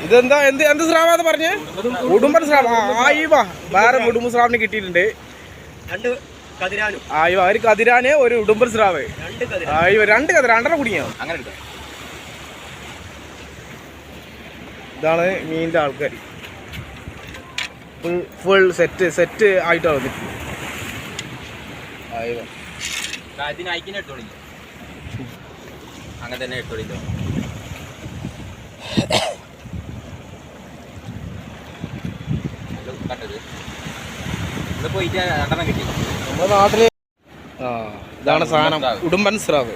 ഇതെന്താ എന്ത് സ്രാവാന്ന് പറഞ്ഞ്? ഉടുമ്പൻ സ്രാവ്. ആയിവാ, വേറെ ഉടുമ്പൻ സ്രാവിന് കിട്ടിയിട്ടുണ്ട്. ആയിവാ, ഒരു കതിരാന് ഒരു ഉടുമ്പൻ സ്രാവ്. ആയിവ, 2 കതിര, 2.5 കുടിയോ? ഇതാണ് മീനിന്റെ ആൾക്കാർ. ഫുൾ സെറ്റ് ആയിട്ടാണ് വന്നിട്ട്. അങ്ങനെ തന്നെ എടുത്തോളില്ലോ. പോയിട്ട് 2 കിട്ടി നമ്മുടെ നാട്ടില്. ഇതാണ് സാധനം, ഉടുമ്പൻ സ്രാവ്.